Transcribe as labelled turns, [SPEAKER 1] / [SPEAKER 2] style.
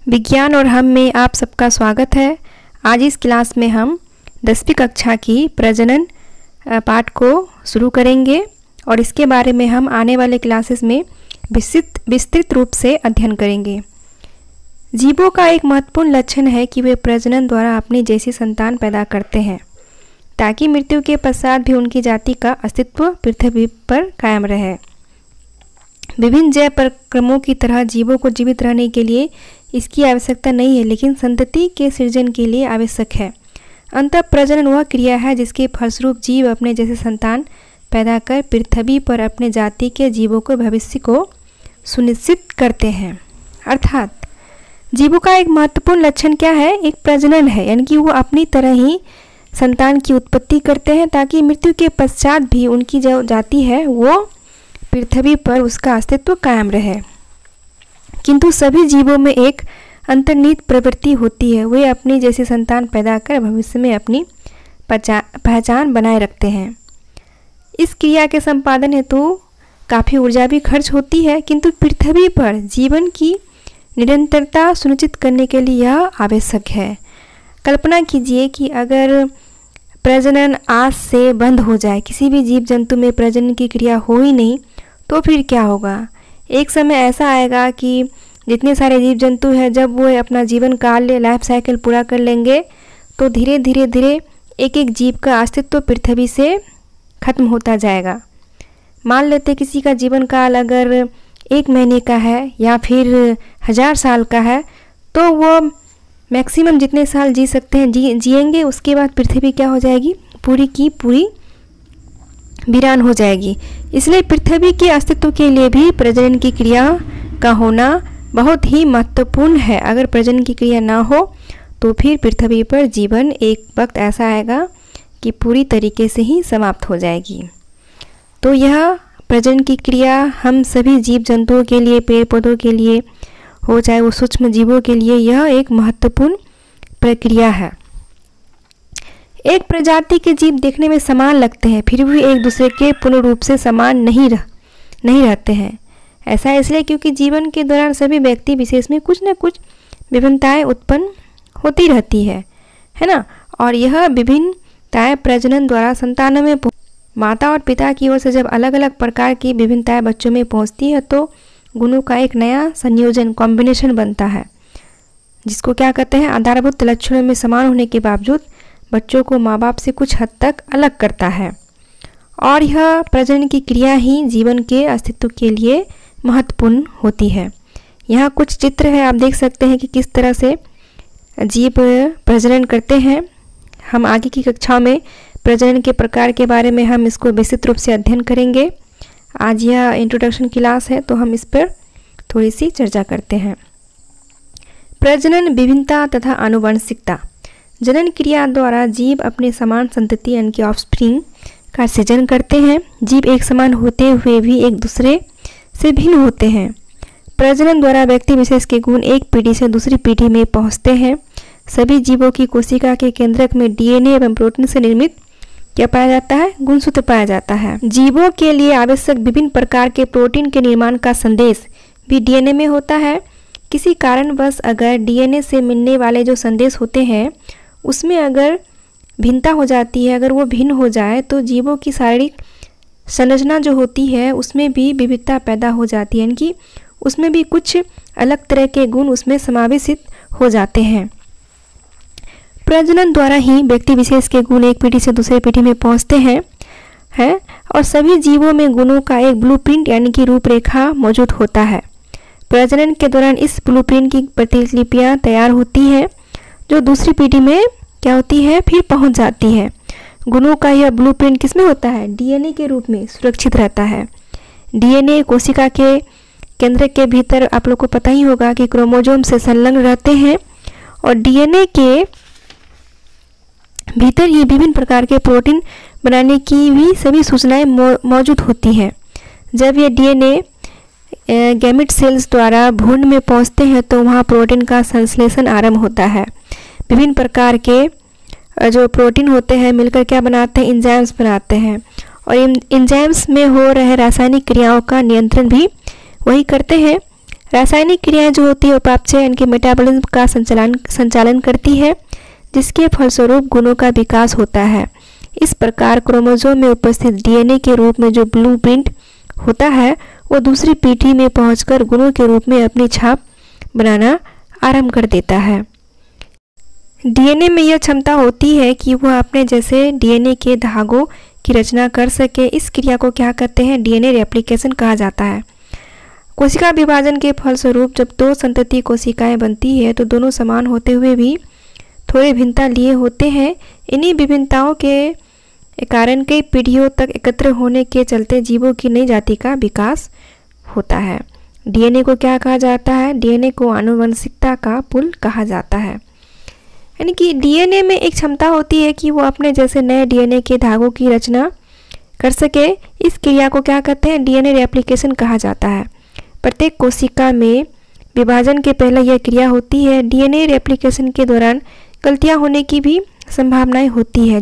[SPEAKER 1] विज्ञान और हम में आप सबका स्वागत है। आज इस क्लास में हम 10वीं कक्षा की प्रजनन पाठ को शुरू करेंगे और इसके बारे में हम आने वाले क्लासेस में विस्तृत रूप से अध्ययन करेंगे। जीवों का एक महत्वपूर्ण लक्षण है कि वे प्रजनन द्वारा अपनी जैसी संतान पैदा करते हैं ताकि मृत्यु के पश्चात भी उनकी जाति का अस्तित्व पृथ्वी पर कायम रहे। विभिन्न जैव प्रक्रमों की तरह जीवों को जीवित रहने के लिए इसकी आवश्यकता नहीं है, लेकिन संतति के सृजन के लिए आवश्यक है। अंतः प्रजनन वह क्रिया है जिसके फलस्वरूप जीव अपने जैसे संतान पैदा कर पृथ्वी पर अपने जाति के जीवों के भविष्य को सुनिश्चित करते हैं। अर्थात जीवों का एक महत्वपूर्ण लक्षण क्या है? एक प्रजनन है, यानी कि वो अपनी तरह ही संतान की उत्पत्ति करते हैं ताकि मृत्यु के पश्चात भी उनकी जो जाति है वो पृथ्वी पर उसका अस्तित्व कायम रहे। किंतु सभी जीवों में एक अंतर्निहित प्रवृत्ति होती है, वे अपनी जैसी संतान पैदा कर भविष्य में अपनी पहचान बनाए रखते हैं। इस क्रिया के संपादन हेतु काफ़ी ऊर्जा भी खर्च होती है, किंतु पृथ्वी पर जीवन की निरंतरता सुनिश्चित करने के लिए यह आवश्यक है। कल्पना कीजिए कि अगर प्रजनन आज से बंद हो जाए, किसी भी जीव जंतु में प्रजनन की क्रिया हो ही नहीं, तो फिर क्या होगा? एक समय ऐसा आएगा कि जितने सारे जीव जंतु हैं, जब वो अपना जीवन काल लाइफ साइकिल पूरा कर लेंगे तो धीरे धीरे एक एक जीव का अस्तित्व पृथ्वी से खत्म होता जाएगा। मान लेते किसी का जीवन काल अगर 1 महीने का है या फिर 1000 साल का है, तो वो मैक्सिमम जितने साल जी सकते हैं जिएंगे। उसके बाद पृथ्वी क्या हो जाएगी? पूरी की पूरी वीरान हो जाएगी। इसलिए पृथ्वी के अस्तित्व के लिए भी प्रजनन की क्रिया का होना बहुत ही महत्वपूर्ण है। अगर प्रजनन की क्रिया ना हो तो फिर पृथ्वी पर जीवन एक वक्त ऐसा आएगा कि पूरी तरीके से ही समाप्त हो जाएगी। तो यह प्रजनन की क्रिया हम सभी जीव जंतुओं के लिए, पेड़ पौधों के लिए हो, चाहे वो सूक्ष्म जीवों के लिए, यह एक महत्वपूर्ण प्रक्रिया है। एक प्रजाति के जीव देखने में समान लगते हैं, फिर भी एक दूसरे के पूर्ण रूप से समान नहीं रहते हैं। ऐसा इसलिए क्योंकि जीवन के दौरान सभी व्यक्ति विशेष में कुछ न कुछ विभिन्नताएं उत्पन्न होती रहती है ना। और यह विभिन्नताएं प्रजनन द्वारा संतानों में माता और पिता की ओर से जब अलग अलग प्रकार की विभिन्नताएं बच्चों में पहुंचती है तो गुणों का एक नया संयोजन, कॉम्बिनेशन बनता है, जिसको क्या कहते हैं? आधारभूत लक्षणों में समान होने के बावजूद बच्चों को माँ बाप से कुछ हद तक अलग करता है। और यह प्रजनन की क्रिया ही जीवन के अस्तित्व के लिए महत्वपूर्ण होती है। यहाँ कुछ चित्र है, आप देख सकते हैं कि किस तरह से जीव प्रजनन करते हैं। हम आगे की कक्षाओं में प्रजनन के प्रकार के बारे में हम इसको विस्तृत रूप से अध्ययन करेंगे। आज यह इंट्रोडक्शन क्लास है तो हम इस पर थोड़ी सी चर्चा करते हैं। प्रजनन, विभिन्नता तथा आनुवंशिकता। जनन क्रिया द्वारा जीव अपने समान संतति यानी कि ऑफस्प्रिंग का सृजन करते हैं। जीव एक समान होते हुए भी एक दूसरे से भिन्न होते हैं। प्रजनन द्वारा व्यक्ति विशेष के गुण एक पीढ़ी से दूसरी पीढ़ी में पहुंचते हैं। सभी जीवों की कोशिका के केंद्रक में डीएनए एवं प्रोटीन से निर्मित क्या पाया जाता है? गुणसूत्र पाया जाता है। जीवों के लिए आवश्यक विभिन्न प्रकार के प्रोटीन के निर्माण का संदेश भी डीएनए में होता है। किसी कारणवश अगर डीएनए से मिलने वाले जो संदेश होते हैं उसमें अगर भिन्नता हो जाती है, अगर वो भिन्न हो जाए तो जीवों की शारीरिक संरचना जो होती है उसमें भी विविधता पैदा हो जाती है, यानी कि उसमें भी कुछ अलग तरह के गुण उसमें समावेशित हो जाते हैं। प्रजनन द्वारा ही व्यक्ति विशेष के गुण एक पीढ़ी से दूसरी पीढ़ी में पहुंचते हैं और सभी जीवों में गुणों का एक ब्लूप्रिंट यानी कि रूपरेखा मौजूद होता है। प्रजनन के दौरान इस ब्लूप्रिंट की प्रतिलिपियां तैयार होती हैं जो दूसरी पीढ़ी में क्या होती है? फिर पहुंच जाती है। गुणों का यह ब्लूप्रिंट किसमें होता है? डीएनए के रूप में सुरक्षित रहता है। डीएनए कोशिका के केंद्र के भीतर आप लोग को पता ही होगा कि क्रोमोसोम से संलग्न रहते हैं और डीएनए के भीतर ही विभिन्न प्रकार के प्रोटीन बनाने की भी सभी सूचनाएं मौजूद होती हैं। जब ये डीएनए गैमेट सेल्स द्वारा भ्रूण में पहुंचते हैं तो वहाँ प्रोटीन का संश्लेषण आरंभ होता है। विभिन्न प्रकार के जो प्रोटीन होते हैं मिलकर क्या बनाते हैं? एंजाइम्स बनाते हैं और एंजाइम्स में हो रहे रासायनिक क्रियाओं का नियंत्रण भी वही करते हैं। रासायनिक क्रियाएं जो होती है उपापचय यानी कि मेटाबॉलिज्म का संचालन करती है, जिसके फलस्वरूप गुणों का विकास होता है। इस प्रकार क्रोमोसोम में उपस्थित डीएनए के रूप में जो ब्लूप्रिंट होता है वो दूसरी पीढ़ी में पहुंचकर गुणों के रूप में अपनी छाप बनाना आरंभ कर देता है। डीएनए में यह क्षमता होती है कि वह अपने जैसे डीएनए के धागों की रचना कर सके। इस क्रिया को क्या कहते हैं? डीएनए रेप्लिकेशन कहा जाता है। कोशिका विभाजन के फलस्वरूप जब दो संतति कोशिकाएं बनती है तो दोनों समान होते हुए भी थोड़े भिन्नता लिए होते हैं। इन्हीं विभिन्नताओं के कारण कई पीढ़ियों तक एकत्र होने के चलते जीवों की नई जाति का विकास होता है। डीएनए को क्या कहा जाता है? डीएनए को आनुवंशिकता का पुल कहा जाता है। यानी कि डीएनए में एक क्षमता होती है कि वो अपने जैसे नए डीएनए के धागों की रचना कर सके। इस क्रिया को क्या कहते हैं? डीएनए रेप्लिकेशन कहा जाता है। प्रत्येक कोशिका में विभाजन के पहले यह क्रिया होती है। डीएनए रेप्लिकेशन के दौरान गलतियां होने की भी संभावनाएं होती है।